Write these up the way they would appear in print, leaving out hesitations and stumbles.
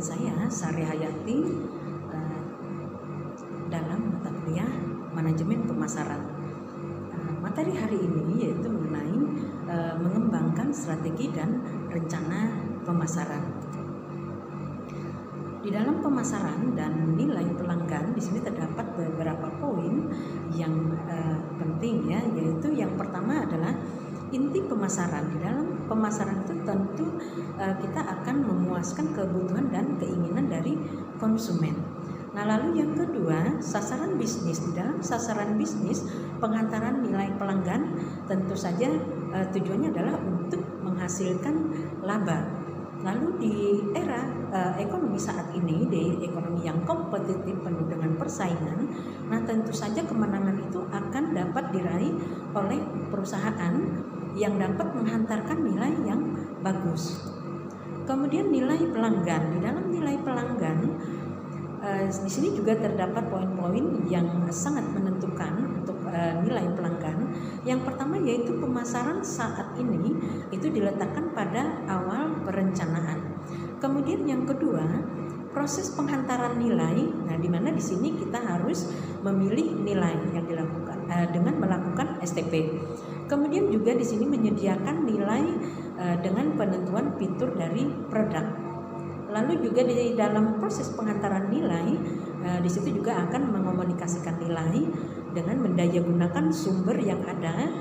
saya Sari Hayati dalam mata kuliah Manajemen Pemasaran. Materi hari ini yaitu mengenai mengembangkan strategi dan rencana pemasaran. Di dalam pemasaran dan nilai pelanggan, di sini terdapat beberapa poin yang penting ya, yaitu yang pertama adalah inti pemasaran. Di dalam pemasaran itu tentu kita akan memuaskan kebutuhan dan keinginan dari konsumen. Nah, lalu yang kedua, sasaran bisnis. Di dalam sasaran bisnis, penghantaran nilai pelanggan tentu saja tujuannya adalah untuk menghasilkan laba. Lalu di era ekonomi saat ini, di ekonomi yang kompetitif penuh dengan persaingan, nah tentu saja kemenangan itu akan dapat diraih oleh perusahaan yang dapat menghantarkan nilai yang bagus. Kemudian nilai pelanggan. Di dalam nilai pelanggan, di sini juga terdapat poin-poin yang sangat menentukan untuk nilai pelanggan. Yang pertama yaitu pemasaran saat ini itu diletakkan pada awal perencanaan. Kemudian yang kedua, proses penghantaran nilai. Nah, di mana di sini kita harus memilih nilai yang dilakukan dengan melakukan STP. Kemudian juga di sini menyediakan nilai dengan penentuan fitur dari produk. Lalu juga di dalam proses penghantaran nilai, di situ juga akan mengomunikasikan nilai dengan mendayagunakan sumber yang ada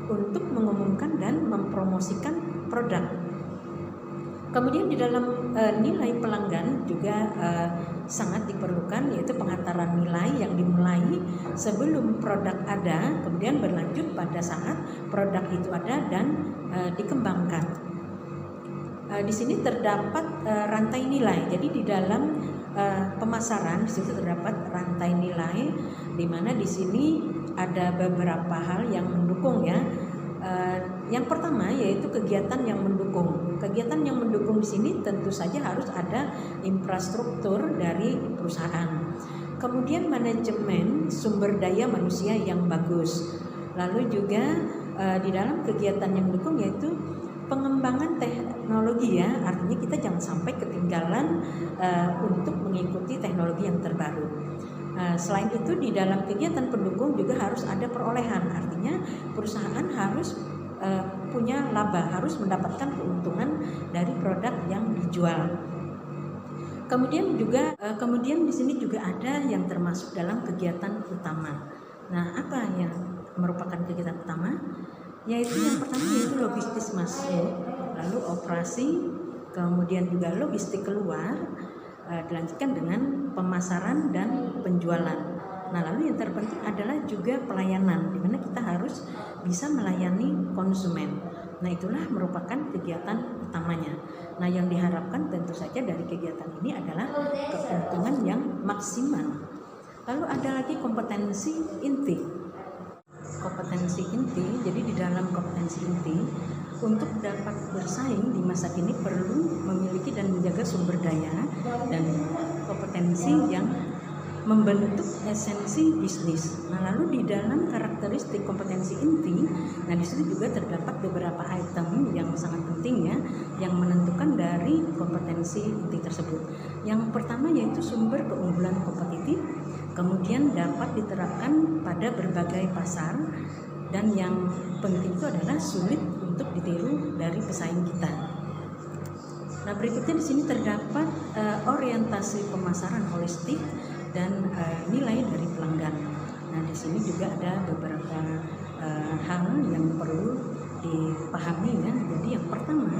untuk mengumumkan dan mempromosikan produk. Kemudian di dalam nilai pelanggan juga sangat diperlukan, yaitu penghantaran nilai yang dimulai sebelum produk ada, kemudian berlanjut pada saat produk itu ada dan dikembangkan. Di sini terdapat rantai nilai. Jadi di dalam pemasaran di situ terdapat rantai nilai, di mana di sini ada beberapa hal yang mendukung ya. Yang pertama yaitu kegiatan yang mendukung. Kegiatan yang mendukung di sini tentu saja harus ada infrastruktur dari perusahaan. Kemudian manajemen sumber daya manusia yang bagus. Lalu juga di dalam kegiatan yang mendukung yaitu pengembangan teknologi ya, artinya kita jangan sampai ketinggalan untuk mengikuti teknologi yang terbaru. Selain itu di dalam kegiatan pendukung juga harus ada perolehan, artinya perusahaan harus punya laba, harus mendapatkan keuntungan dari produk yang dijual. Kemudian di sini juga ada yang termasuk dalam kegiatan utama. Nah, apa yang merupakan kegiatan utama? Yaitu yang pertama yaitu logistik masuk, lalu operasi, kemudian juga logistik keluar, dilanjutkan dengan pemasaran dan penjualan. Nah, lalu yang terpenting adalah juga pelayanan, di mana kita harus bisa melayani konsumen. Nah, itulah merupakan kegiatan utamanya. Nah, yang diharapkan tentu saja dari kegiatan ini adalah keuntungan yang maksimal. Lalu ada lagi kompetensi inti. Kompetensi inti, jadi di dalam kompetensi inti untuk dapat bersaing di masa kini perlu memiliki dan menjaga sumber daya dan kompetensi yang membentuk esensi bisnis. Nah, lalu di dalam karakteristik kompetensi inti, nah di situ juga terdapat beberapa item yang sangat penting ya, yang menentukan dari kompetensi inti tersebut. Yang pertama yaitu sumber keunggulan kompetitif, kemudian dapat diterapkan pada berbagai pasar, dan yang penting itu adalah sulit untuk ditiru dari pesaing kita. Nah, berikutnya di sini terdapat orientasi pemasaran holistik dan nilai dari pelanggan. Nah, di sini juga ada beberapa hal yang perlu dipahami ya. Jadi yang pertama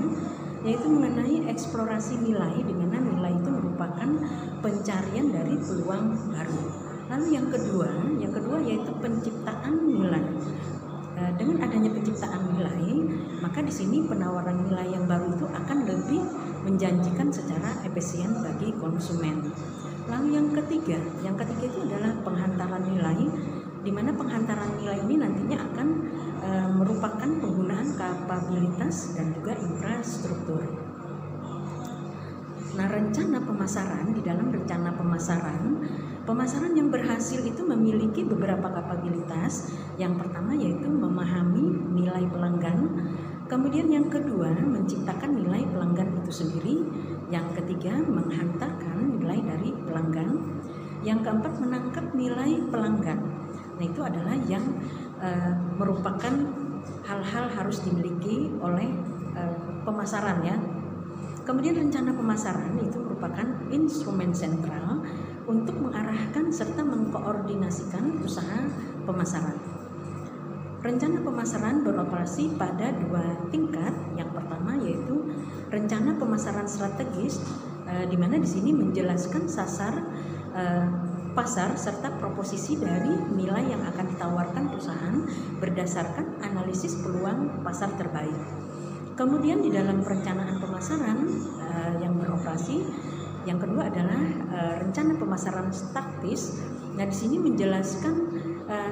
yaitu mengenai eksplorasi nilai, di mana nilai itu merupakan pencarian dari peluang baru. Lalu yang kedua yaitu penciptaan nilai. Dengan adanya penciptaan nilai, maka di sini penawaran nilai yang baru itu akan lebih menjanjikan secara efisien bagi konsumen. Lalu yang ketiga itu adalah penghantaran nilai, di mana penghantaran nilai ini nantinya akan merupakan penggunaan kapabilitas dan juga infrastruktur. Nah, rencana pemasaran, di dalam rencana pemasaran yang berhasil itu memiliki beberapa kapabilitas. Yang pertama yaitu memahami nilai pelanggan, kemudian yang kedua menciptakan nilai pelanggan itu sendiri, Yang ketiga, menghantarkan nilai dari pelanggan. Yang keempat, menangkap nilai pelanggan. Nah, itu adalah yang merupakan hal-hal harus dimiliki oleh pemasaran ya. Kemudian rencana pemasaran itu merupakan instrumen sentral untuk mengarahkan serta mengkoordinasikan usaha pemasaran. Rencana pemasaran beroperasi pada 2 tingkat. Yang pertama yaitu rencana pemasaran strategis, di mana di sini menjelaskan sasar pasar serta proposisi dari nilai yang akan ditawarkan perusahaan berdasarkan analisis peluang pasar terbaik. Kemudian di dalam perencanaan pemasaran yang beroperasi, yang kedua adalah rencana pemasaran taktis. Nah, di sini menjelaskan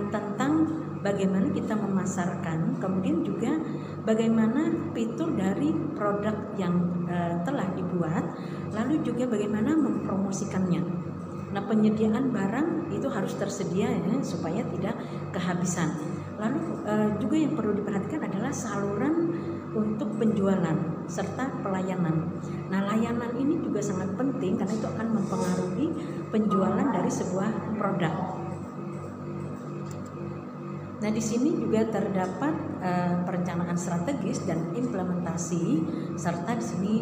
tentang bagaimana kita memasarkan, kemudian juga bagaimana fitur dari produk yang telah dibuat, lalu juga bagaimana mempromosikannya. Nah, penyediaan barang itu harus tersedia ya, supaya tidak kehabisan. Lalu juga yang perlu diperhatikan adalah saluran untuk penjualan serta pelayanan. Nah, layanan ini juga sangat penting karena itu akan mempengaruhi penjualan dari sebuah produk. Nah, di sini juga terdapat perencanaan strategis dan implementasi serta di sini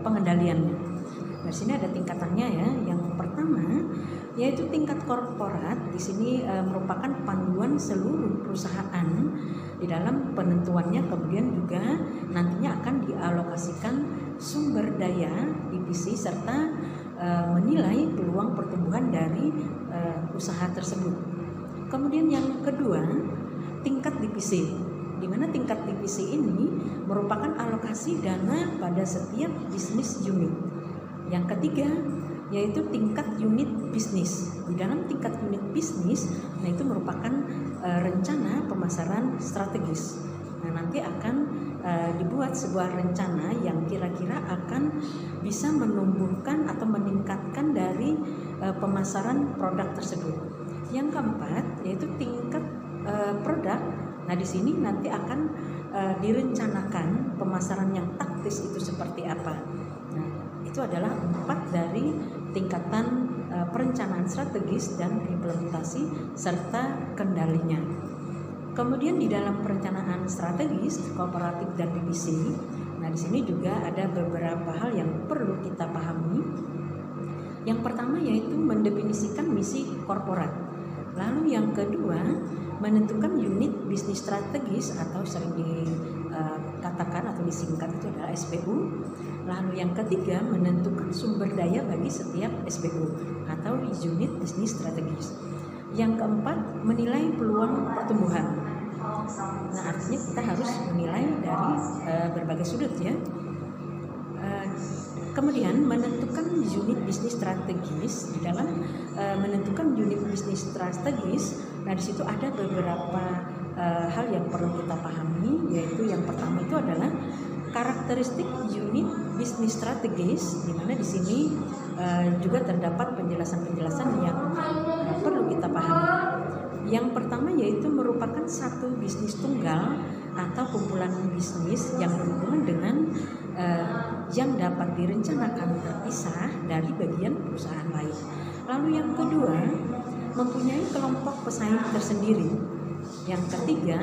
pengendaliannya. Nah, di sini ada tingkatannya ya. Yang pertama yaitu tingkat korporat. Di sini merupakan panduan seluruh perusahaan di dalam penentuannya, kemudian juga nantinya akan dialokasikan sumber daya divisi serta menilai peluang pertumbuhan dari usaha tersebut. Kemudian yang kedua, tingkat divisi, di mana tingkat divisi ini merupakan alokasi dana pada setiap bisnis unit. Yang ketiga yaitu tingkat unit bisnis. Di dalam tingkat unit bisnis, nah itu merupakan rencana pemasaran strategis. Nah, nanti akan dibuat sebuah rencana yang kira-kira akan bisa menumbuhkan atau meningkatkan dari pemasaran produk tersebut. Yang keempat yaitu tingkat produk. Nah, di sini nanti akan direncanakan pemasaran yang taktis itu seperti apa. Nah, itu adalah 4 dari tingkatan perencanaan strategis dan implementasi serta kendalinya. Kemudian di dalam perencanaan strategis, kooperatif dan divisi, nah di sini juga ada beberapa hal yang perlu kita pahami. Yang pertama yaitu mendefinisikan misi korporat. Lalu yang kedua, menentukan unit bisnis strategis atau sering dikatakan atau disingkat itu adalah SBU. Lalu yang ketiga, menentukan sumber daya bagi setiap SBU atau unit bisnis strategis. Yang keempat, menilai peluang pertumbuhan. Nah, artinya kita harus menilai dari berbagai sudut ya. Kemudian menentukan unit bisnis strategis. Di dalam menentukan unit bisnis strategis, nah di situ ada beberapa hal yang perlu kita pahami, yaitu yang pertama itu adalah karakteristik unit bisnis strategis, di mana di sini juga terdapat penjelasan-penjelasan yang perlu kita pahami. Yang pertama yaitu merupakan satu bisnis tunggal atau kumpulan bisnis yang berhubungan dengan yang dapat direncanakan terpisah dari bagian perusahaan lain. Lalu yang kedua, mempunyai kelompok pesaing tersendiri. Yang ketiga,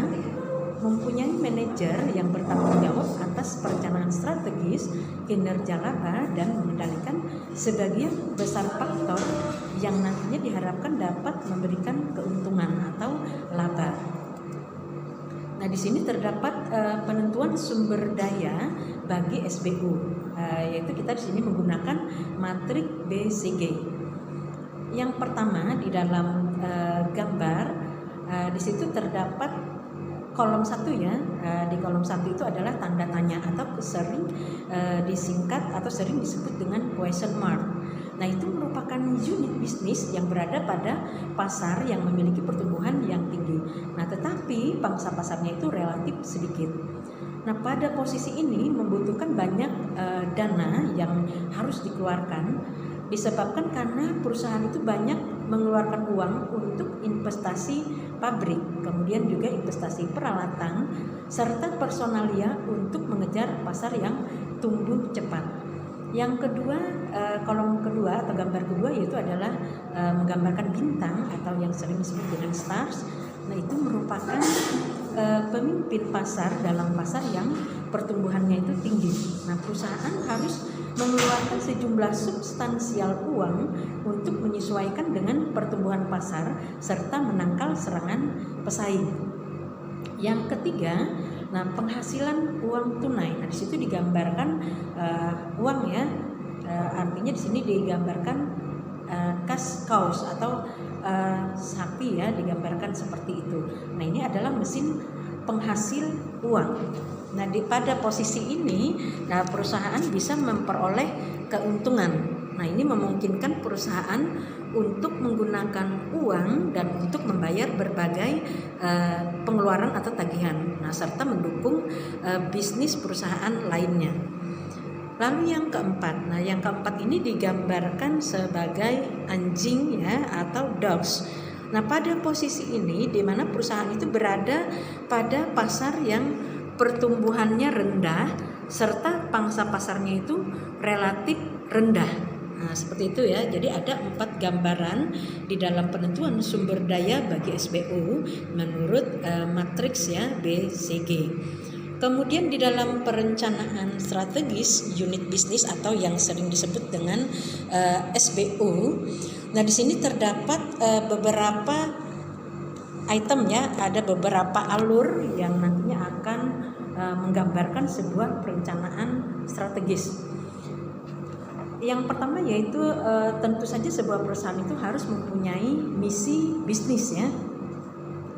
mempunyai manajer yang bertanggung jawab atas perencanaan strategis, kinerja laba, dan mengendalikan sebagian besar faktor yang nantinya diharapkan dapat memberikan keuntungan atau laba. Nah, di sini terdapat penentuan sumber daya bagi SBU, yaitu kita di sini menggunakan matrik BCG. Yang pertama di dalam gambar, di situ terdapat kolom 1 ya. Di kolom 1 itu adalah tanda tanya atau sering disingkat atau sering disebut dengan question mark. Nah, itu merupakan unit bisnis yang berada pada pasar yang memiliki pertumbuhan yang tinggi. Nah, tetapi pangsa pasarnya itu relatif sedikit. Nah, pada posisi ini membutuhkan banyak dana yang harus dikeluarkan, disebabkan karena perusahaan itu banyak mengeluarkan uang untuk investasi pabrik, kemudian juga investasi peralatan, serta personalia untuk mengejar pasar yang tumbuh cepat. Yang kedua, kolom kedua atau gambar kedua yaitu adalah menggambarkan bintang atau yang sering disebut dengan stars. Nah, itu merupakan pemimpin pasar dalam pasar yang pertumbuhannya itu tinggi. Nah, perusahaan harus mengeluarkan sejumlah substansial uang untuk menyesuaikan dengan pertumbuhan pasar serta menangkal serangan pesaing. Yang ketiga, nah, penghasilan uang tunai. Nah, di situ digambarkan uang ya, artinya di sini digambarkan cash cows atau sapi ya, digambarkan seperti itu. Nah, ini adalah mesin penghasil uang. Nah, pada posisi ini, nah, perusahaan bisa memperoleh keuntungan. Nah, ini memungkinkan perusahaan untuk menggunakan uang dan untuk membayar berbagai pengeluaran atau tagihan, nah, serta mendukung bisnis perusahaan lainnya. Lalu yang keempat, nah, yang keempat ini digambarkan sebagai anjing ya atau dogs. Nah, pada posisi ini di mana perusahaan itu berada pada pasar yang pertumbuhannya rendah serta pangsa pasarnya itu relatif rendah. Nah, seperti itu ya. Jadi ada 4 gambaran di dalam penentuan sumber daya bagi SBO menurut matriks ya BCG. Kemudian di dalam perencanaan strategis unit bisnis atau yang sering disebut dengan SBO. Nah, di sini terdapat beberapa item ya, ada beberapa alur yang nantinya akan menggambarkan sebuah perencanaan strategis. Yang pertama yaitu tentu saja sebuah perusahaan itu harus mempunyai misi bisnis ya.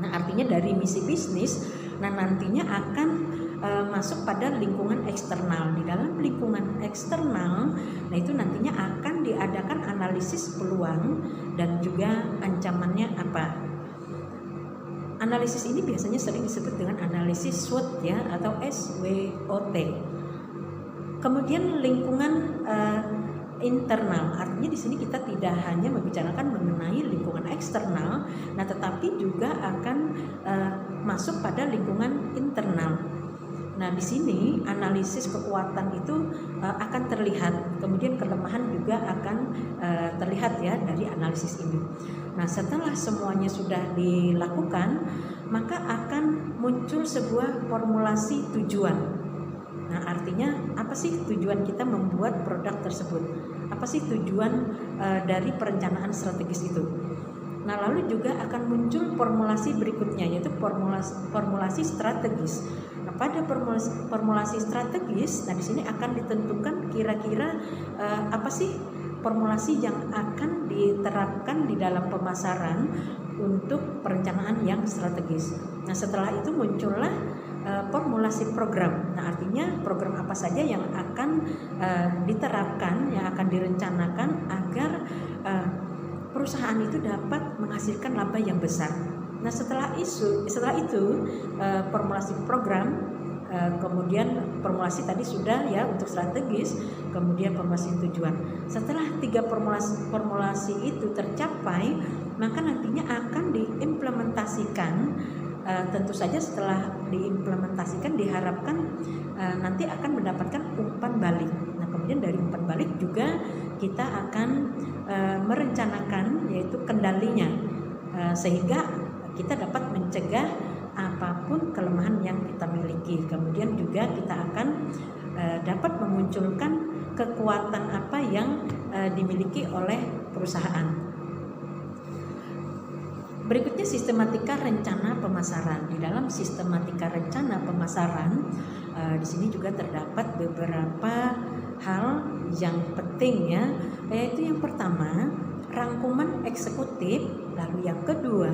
Nah, artinya dari misi bisnis, nah, nantinya akan masuk pada lingkungan eksternal. Di dalam lingkungan eksternal, nah, itu nantinya akan diadakan analisis peluang dan juga ancamannya apa. Analisis ini biasanya sering disebut dengan analisis SWOT ya atau SWOT. Kemudian lingkungan internal, artinya di sini kita tidak hanya membicarakan mengenai lingkungan eksternal, nah, tetapi juga akan masuk pada lingkungan internal. Nah, di sini analisis kekuatan itu akan terlihat, kemudian kelemahan juga akan terlihat ya dari analisis ini. Nah, setelah semuanya sudah dilakukan, maka akan muncul sebuah formulasi tujuan. Nah, artinya apa sih tujuan kita membuat produk tersebut? Apa sih tujuan dari perencanaan strategis itu? Nah, lalu juga akan muncul formulasi berikutnya yaitu formulasi strategis. Nah, pada formulasi strategis, nah, di sini akan ditentukan kira-kira apa sih formulasi yang akan diterapkan di dalam pemasaran untuk perencanaan yang strategis. Nah, setelah itu muncullah formulasi program. Nah, artinya program apa saja yang akan diterapkan, yang akan direncanakan agar perusahaan itu dapat menghasilkan laba yang besar. Nah, setelah itu formulasi program, kemudian formulasi tadi sudah ya untuk strategis, kemudian formulasi tujuan. Setelah 3 formulasi itu tercapai, maka nantinya akan diimplementasikan. Tentu saja setelah diimplementasikan diharapkan nanti akan mendapatkan umpan balik. Nah, kemudian dari umpan balik juga kita akan merencanakan yaitu kendalinya sehingga kita dapat mencegah apapun kelemahan yang kita miliki. Kemudian juga kita akan dapat memunculkan kekuatan apa yang dimiliki oleh perusahaan. Berikutnya sistematika rencana pemasaran. Di dalam sistematika rencana pemasaran, di sini juga terdapat beberapa hal yang penting ya, yaitu yang pertama rangkuman eksekutif, lalu yang kedua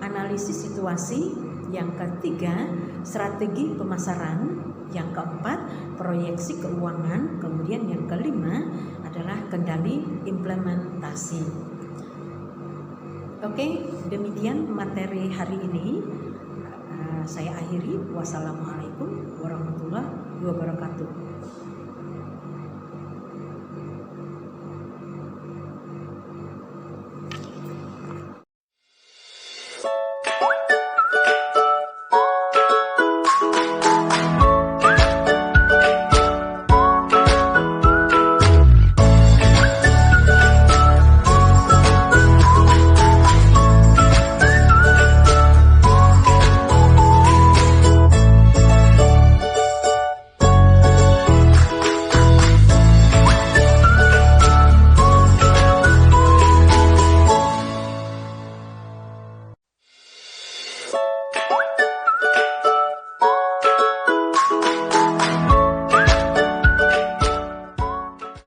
analisis situasi, yang ketiga strategi pemasaran, yang keempat proyeksi keuangan, kemudian yang kelima adalah kendali implementasi. Oke, demikian materi hari ini. Saya akhiri. Wassalamualaikum warahmatullahi wabarakatuh.